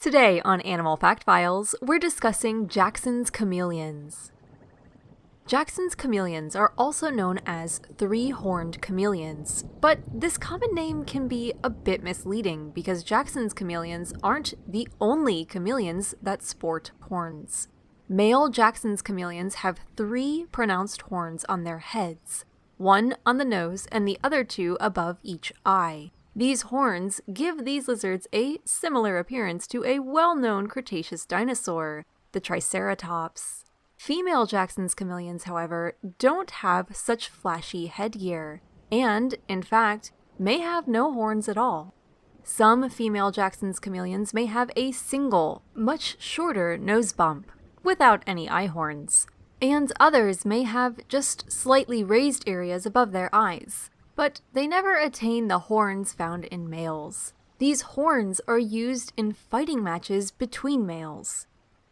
Today on Animal Fact Files, we're discussing Jackson's chameleons. Jackson's chameleons are also known as three-horned chameleons, but this common name can be a bit misleading because Jackson's chameleons aren't the only chameleons that sport horns. Male Jackson's chameleons have three pronounced horns on their heads, one on the nose and the other two above each eye. These horns give these lizards a similar appearance to a well-known Cretaceous dinosaur, the Triceratops. Female Jackson's chameleons, however, don't have such flashy headgear, and, in fact, may have no horns at all. Some female Jackson's chameleons may have a single, much shorter nose bump, without any eye horns, and others may have just slightly raised areas above their eyes. But they never attain the horns found in males. These horns are used in fighting matches between males.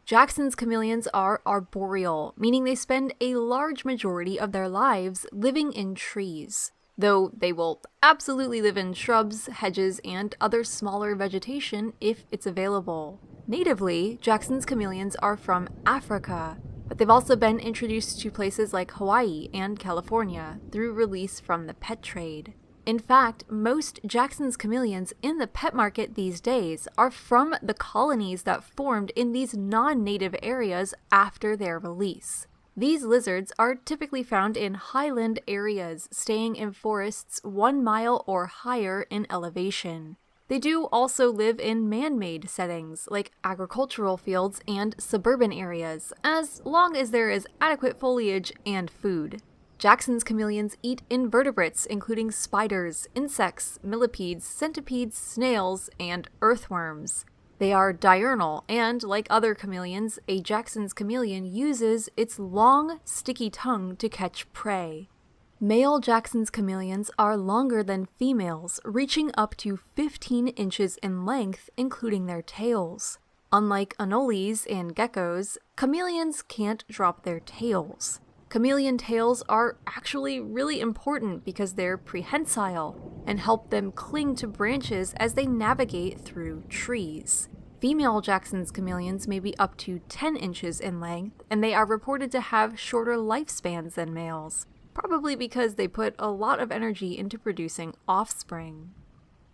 Jackson's chameleons are arboreal, meaning they spend a large majority of their lives living in trees, though they will absolutely live in shrubs, hedges, and other smaller vegetation if it's available. Natively, Jackson's chameleons are from Africa, but they've also been introduced to places like Hawaii and California through release from the pet trade. In fact, most Jackson's chameleons in the pet market these days are from the colonies that formed in these non-native areas after their release. These lizards are typically found in highland areas, staying in forests 1 mile or higher in elevation. They do also live in man-made settings, like agricultural fields and suburban areas, as long as there is adequate foliage and food. Jackson's chameleons eat invertebrates, including spiders, insects, millipedes, centipedes, snails, and earthworms. They are diurnal, and like other chameleons, a Jackson's chameleon uses its long, sticky tongue to catch prey. Male Jackson's chameleons are longer than females, reaching up to 15 inches in length, including their tails. Unlike anoles and geckos, chameleons can't drop their tails. Chameleon tails are actually really important because they're prehensile and help them cling to branches as they navigate through trees. Female Jackson's chameleons may be up to 10 inches in length, and they are reported to have shorter lifespans than males, probably because they put a lot of energy into producing offspring.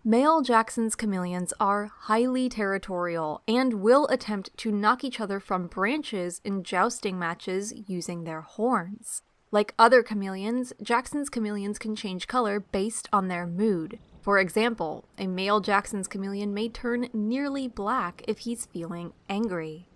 Male Jackson's chameleons are highly territorial and will attempt to knock each other from branches in jousting matches using their horns. Like other chameleons, Jackson's chameleons can change color based on their mood. For example, a male Jackson's chameleon may turn nearly black if he's feeling angry.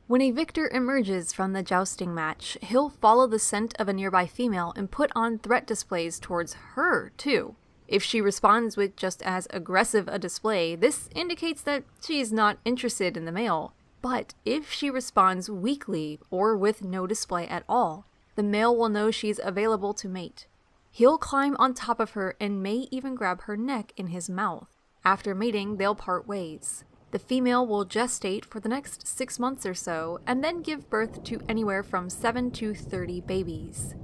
When a victor emerges from the jousting match, he'll follow the scent of a nearby female and put on threat displays towards her, too. If she responds with just as aggressive a display, this indicates that she's not interested in the male. But if she responds weakly or with no display at all, the male will know she's available to mate. He'll climb on top of her and may even grab her neck in his mouth. After mating, they'll part ways. The female will gestate for the next 6 months or so, and then give birth to anywhere from 7 to 30 babies.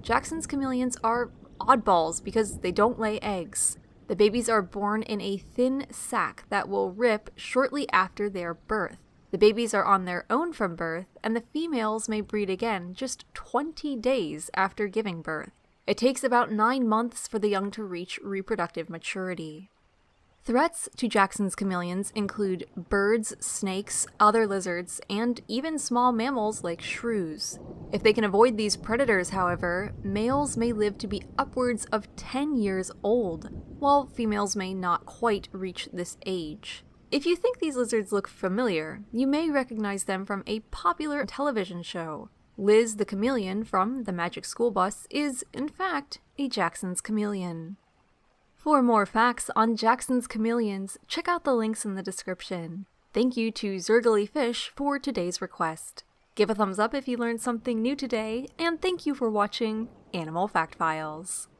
Jackson's chameleons are oddballs because they don't lay eggs. The babies are born in a thin sac that will rip shortly after their birth. The babies are on their own from birth, and the females may breed again just 20 days after giving birth. It takes about 9 months for the young to reach reproductive maturity. Threats to Jackson's chameleons include birds, snakes, other lizards, and even small mammals like shrews. If they can avoid these predators, however, males may live to be upwards of 10 years old, while females may not quite reach this age. If you think these lizards look familiar, you may recognize them from a popular television show. Liz the Chameleon from The Magic School Bus is, in fact, a Jackson's chameleon. For more facts on Jackson's chameleons, check out the links in the description. Thank you to Zergly Fish for today's request. Give a thumbs up if you learned something new today, and thank you for watching Animal Fact Files.